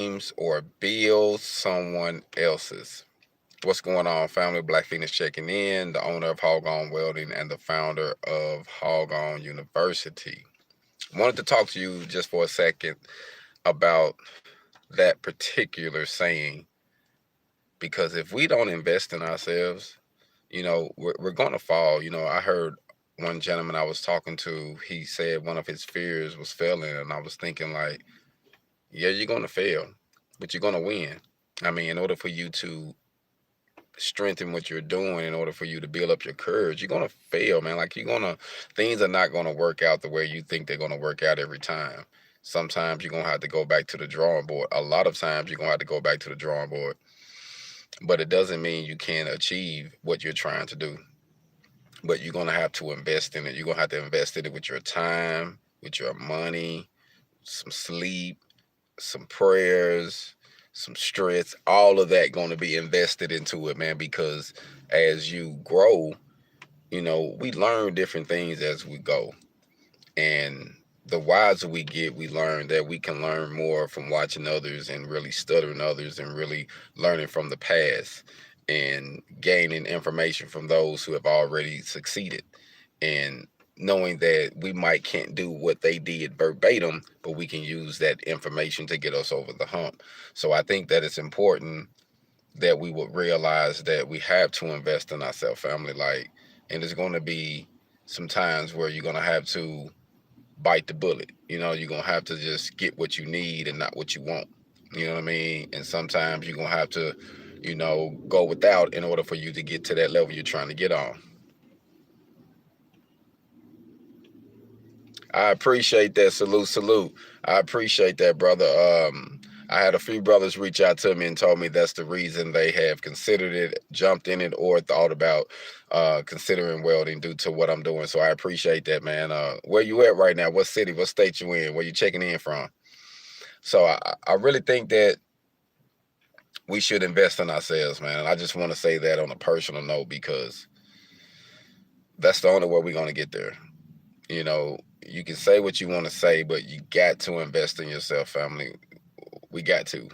dreams or build someone else's. What's going on, family? Black Feniks checking in, the owner of HogOn Welding and the founder of HogOn University. Wanted to talk to you just for a second about that particular saying, because if we don't invest in ourselves, we're going to fall. I heard one gentleman I was talking to, he said one of his fears was failing, and I was thinking like, yeah, you're going to fail, but you're going to win. I mean, in order for you to strengthen what you're doing, in order for you to build up your courage, you're going to fail, man. Like, things are not going to work out the way you think they're going to work out every time. Sometimes you're going to have to go back to the drawing board. A lot of times you're going to have to go back to the drawing board, but it doesn't mean you can't achieve what you're trying to do. But you're going to have to invest in it. You're going to have to invest in it with your time, with your money, some sleep, some prayers, some stress, all of that going to be invested into it, man, because as you grow, we learn different things as we go. And the wiser we get, we learn that we can learn more from watching others and really studying others and really learning from the past and gaining information from those who have already succeeded. And knowing that we might can't do what they did verbatim, but we can use that information to get us over the hump. So I think that it's important that we would realize that we have to invest in ourselves, family. Like, and there's going to be some times where you're going to have to bite the bullet. You're going to have to just get what you need and not what you want. You know what I mean? And sometimes you're going to have to, go without in order for you to get to that level you're trying to get on. I appreciate that. Salute, salute. I appreciate that, brother. I had a few brothers reach out to me and told me that's the reason they have considered it, jumped in it, or thought about considering welding due to what I'm doing. So I appreciate that, man. Where you at right now? What city? What state you in? Where you checking in from? So I really think that we should invest in ourselves, man. And I just want to say that on a personal note because that's the only way we're going to get there. You can say what you want to say, but you got to invest in yourself, family. We got to,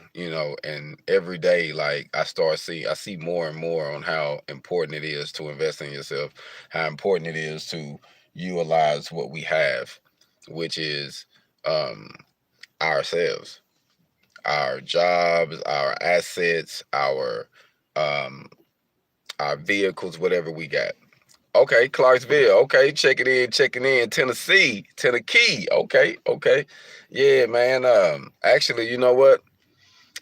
and every day, like I see more and more on how important it is to invest in yourself, how important it is to utilize what we have, which is um, ourselves, our jobs, our assets, um, our vehicles, whatever we got. Okay, Clarksville. Okay, checking in. Tennessee. Okay, okay. Yeah, man. Actually, you know what?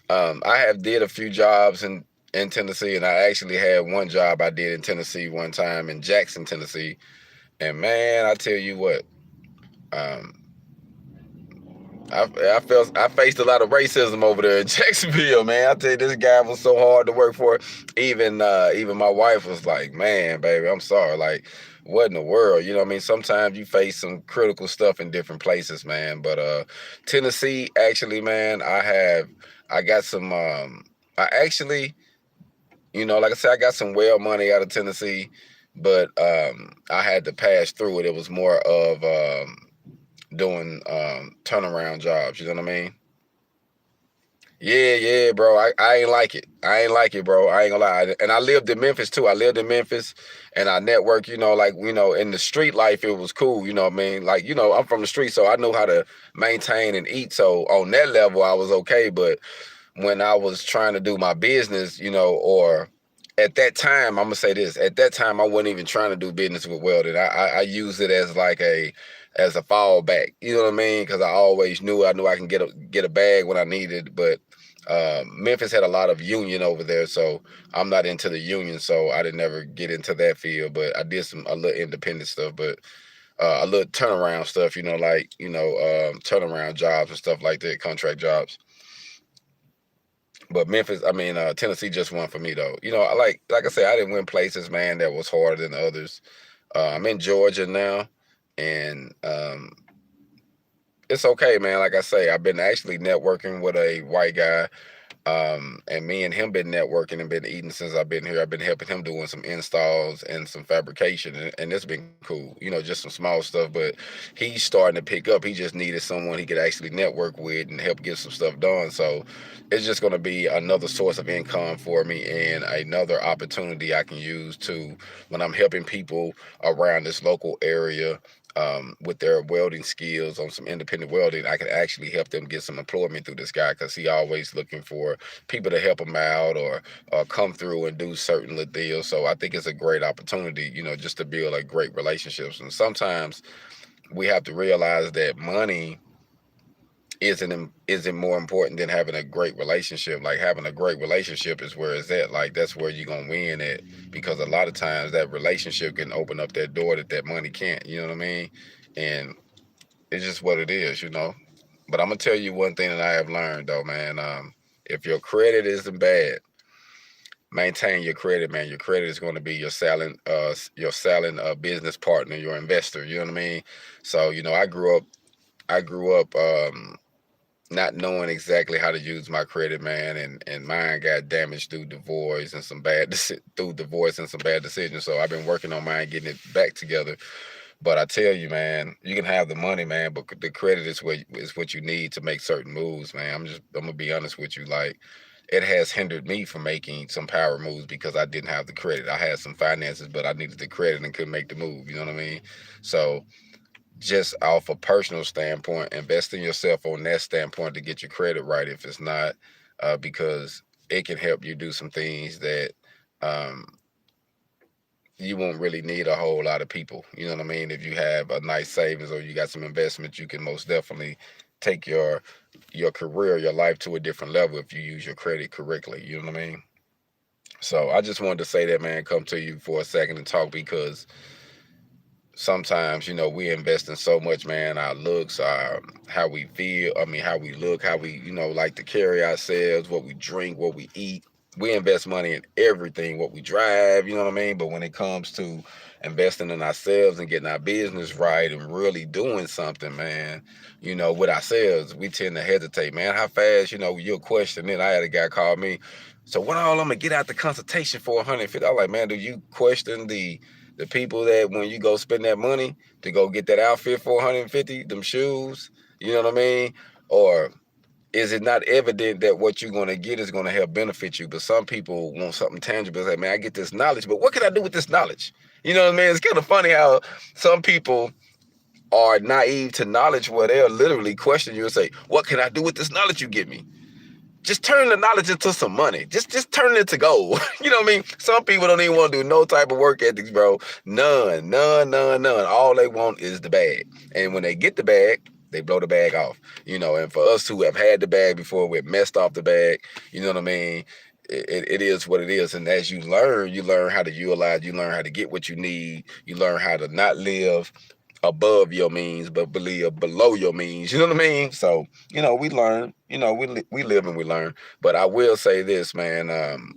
I have did a few jobs in Tennessee, and I actually had one job I did in Tennessee one time in Jackson, Tennessee. And man, I tell you what, um, I faced a lot of racism over there in Jacksonville, man. I tell you, this guy was so hard to work for. Even my wife was like, "Man, baby, I'm sorry. Like, what in the world?" You know what I mean? Sometimes you face some critical stuff in different places, man. But Tennessee, actually, man, I got some. I actually, like I said, I got some well money out of Tennessee, but I had to pass through it. It was more of doing turnaround jobs. You know what I mean? Yeah, bro. I ain't like it. I ain't like it, bro. I ain't gonna lie. And I lived in Memphis too. I lived in Memphis, and I networked. Like in the street life, it was cool. You know what I mean? Like I'm from the street, so I know how to maintain and eat. So on that level, I was okay. But when I was trying to do my business, or at that time, I'm gonna say this. At that time, I wasn't even trying to do business with welding. I used it as like as a fallback. You know what I mean? Because I knew I can get a bag when I needed. But Memphis had a lot of union over there, so I'm not into the union, so I didn't ever get into that field. But I did a little independent stuff, but a little turnaround stuff. Turnaround jobs and stuff like that, contract jobs. But Tennessee just won for me though. Like I said, I didn't win places, man, that was harder than others. I'm in Georgia now, and it's okay, man. Like I say, I've been actually networking with a white guy And me and him been networking and been eating since I've been here. I've been helping him doing some installs and some fabrication, and it's been cool. Just some small stuff, but he's starting to pick up. He just needed someone he could actually network with and help get some stuff done. So it's just going to be another source of income for me and another opportunity I can use to when I'm helping people around this local area with their welding skills on some independent welding. I can actually help them get some employment through this guy because he always looking for people to help him out or come through and do certain little deals. So I think it's a great opportunity, just to build like great relationships. And sometimes we have to realize that money isn't more important than having a great relationship. Like having a great relationship is where it's at. Like that's where you're gonna win at, because a lot of times that relationship can open up that door that money can't. You know what I mean? And it's just what it is. But I'm gonna tell you one thing that I have learned though, man. If your credit isn't bad, maintain your credit, man. Your credit is going to be your selling business partner, your investor. You know what I mean? So I grew up not knowing exactly how to use my credit, man, and mine got damaged through divorce and some bad decisions. So I've been working on mine, getting it back together. But I tell you, man, you can have the money, man, but the credit is what you need to make certain moves, man. I'm gonna be honest with you, like it has hindered me from making some power moves because I didn't have the credit. I had some finances, but I needed the credit and couldn't make the move. You know what I mean? So just off a personal standpoint, invest in yourself on that standpoint to get your credit right. If it's not, because it can help you do some things that um, you won't really need a whole lot of people. You know what I mean? If you have a nice savings or you got some investments, you can most definitely take your career, your life to a different level if you use your credit correctly. You know what I mean? So I just wanted to say that, man, come to you for a second and talk because sometimes we invest in so much, man, our looks, our how we feel, how we look, how we like to carry ourselves, what we drink, what we eat. We invest money in everything, what we drive, you know what I mean? But when it comes to investing in ourselves and getting our business right and really doing something, man, with ourselves, we tend to hesitate, man. How fast, you'll question it. I had a guy call me, so what all I'm gonna get out the consultation for 150? I'm like, man, do you question the people that when you go spend that money to go get that outfit for 150, them shoes, you know what I mean? Or is it not evident that what you're going to get is going to help benefit you? But some people want something tangible. It's like, man, I get this knowledge, but what can I do with this knowledge? You know what I mean? It's kind of funny how some people are naive to knowledge where they'll literally question you and say, what can I do with this knowledge you give me? Just turn the knowledge into some money. Just turn it into gold. You know what I mean? Some people don't even want to do no type of work ethics, bro. None, none, none, none. All they want is the bag. And when they get the bag, they blow the bag off. And for us who have had the bag before, we've messed off the bag, you know what I mean? It is what it is. And as you learn how to utilize, you learn how to get what you need. You learn how to not live above your means, but believe below your means. You know what I mean? So, we learn, we live and we learn. But I will say this, man.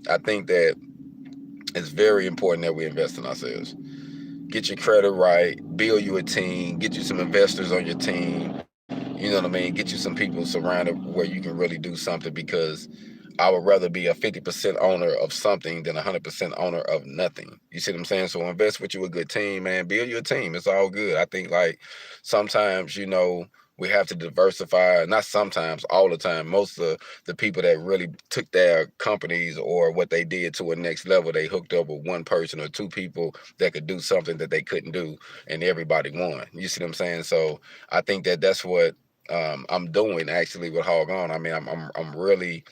I think that it's very important that we invest in ourselves. Get your credit right, build you a team, get you some investors on your team. You know what I mean? Get you some people surrounded where you can really do something, because I would rather be a 50% owner of something than 100% owner of nothing. You see what I'm saying? So invest with you a good team, man. Build you a team. It's all good. I think like sometimes, we have to diversify. Not sometimes, all the time. Most of the people that really took their companies or what they did to a next level, they hooked up with one person or two people that could do something that they couldn't do, and everybody won. You see what I'm saying? So I think that that's what I'm doing actually with HogOn. I'm really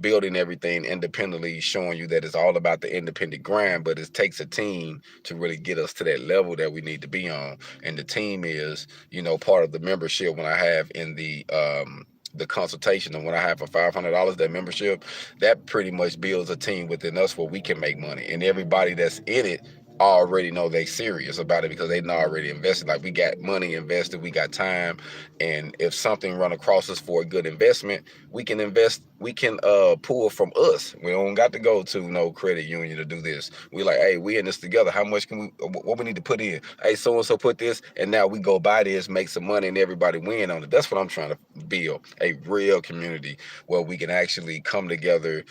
building everything independently, showing you that it's all about the independent grind, but it takes a team to really get us to that level that we need to be on. And the team is, part of the membership when I have in the consultation, and when I have for $500, that membership, that pretty much builds a team within us where we can make money. And everybody that's in it already know they serious about it because they done already invested. Like, we got money invested, we got time, and if something run across us for a good investment, we can invest. We can pull from us. We don't got to go to no credit union to do this. We like, hey, we in this together. How much can we? What we need to put in? Hey, so and so put this, and now we go buy this, make some money, and everybody win on it. That's what I'm trying to build, a real community where we can actually come together.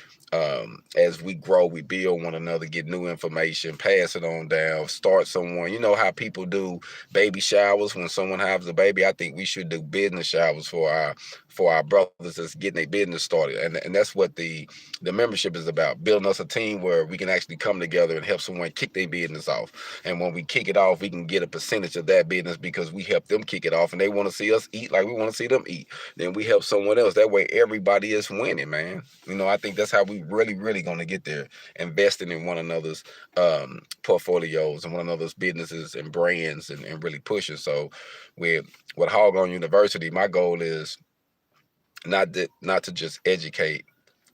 As we grow, we build one another, get new information, pass it on down, start someone. You know how people do baby showers when someone has a baby? I think we should do business showers for our brothers that's getting their business started. And that's what the membership is about, building us a team where we can actually come together and help someone kick their business off. And when we kick it off, we can get a percentage of that business because we help them kick it off, and they want to see us eat like we want to see them eat. Then we help someone else. That way everybody is winning, man. You know, I think that's how we really going to get there, investing in one another's portfolios and one another's businesses and brands, and really pushing. So with HogOn University, my goal is not to just educate,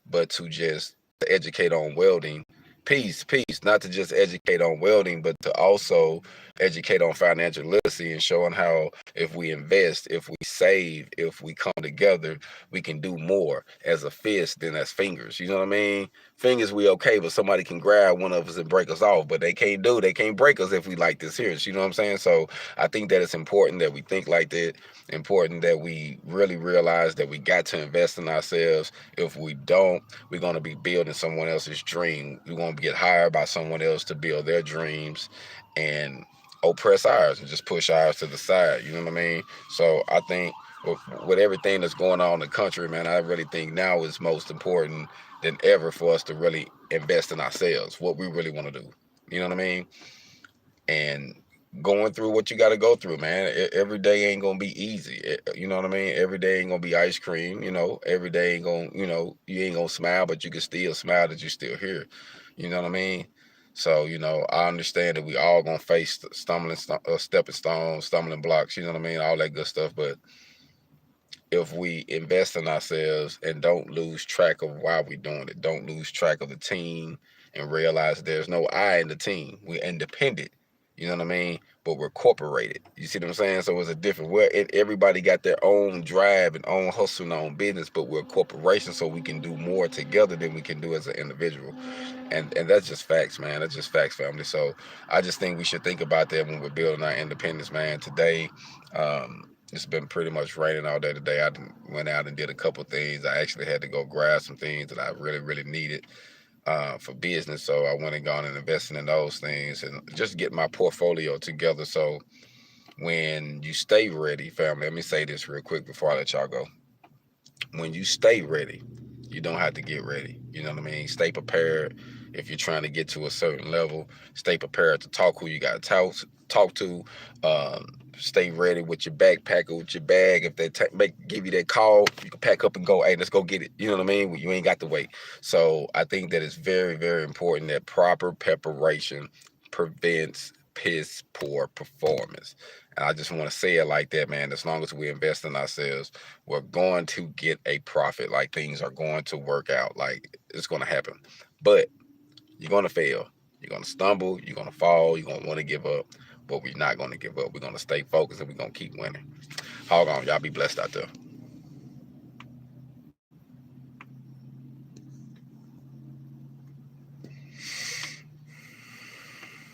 but to just educate on welding. Peace, not to just educate on welding, but to also educate on financial literacy and showing how if we invest, if we save, if we come together, we can do more as a fist than as fingers. You know what I mean? Fingers, we okay, but somebody can grab one of us and break us off, but they can't break us if we like this here. You know what I'm saying? So I think that it's important that we think like that, important that we really realize that we got to invest in ourselves. If we don't, we're going to be building someone else's dream. We're going to get hired by someone else to build their dreams and oppress ours and just push ours to the side. You know what I mean? So I think with everything that's going on in the country, man, I really think now is most important than ever for us to really invest in ourselves, what we really want to do. You know what I mean? And going through what you got to go through, man. Every day ain't gonna be easy. You know what I mean? Every day ain't gonna be ice cream. You know, every day ain't gonna, you ain't gonna smile, but you can still smile that you're still here. You know what I mean? So, I understand that we all gonna face stepping stones, stumbling blocks. You know what I mean? All that good stuff. But if we invest in ourselves and don't lose track of why we're doing it, don't lose track of the team, and realize there's no I in the team. We're independent. You know what I mean? But we're corporated. You see what I'm saying? So it's a different. Everybody got their own drive and own hustle and own business, but we're a corporation, so we can do more together than we can do as an individual. And that's just facts, man. That's just facts, family. So I just think we should think about that when we're building our independence, man. Today, it's been pretty much raining all day today. I went out and did a couple things. I actually had to go grab some things that I really needed for business. So I went and gone and invested in those things and just get my portfolio together. So when you stay ready, family, let me say this real quick before I let y'all go. When you stay ready, you don't have to get ready. You know what I mean? Stay prepared. If you're trying to get to a certain level, stay prepared to talk who you got to talk to. Stay ready with your backpack or with your bag. If they give you that call, you can pack up and go. Hey, let's go get it. You know what I mean? You ain't got to wait. So I think that it's very important that proper preparation prevents piss poor performance. And I just want to say it like that, man. As long as we invest in ourselves, we're going to get a profit. Like, things are going to work out. Like, it's going to happen. But you're going to fail. You're going to stumble. You're going to fall. You're going to want to give up. But we're not going to give up. We're going to stay focused and we're going to keep winning. Hold on. Y'all be blessed out there.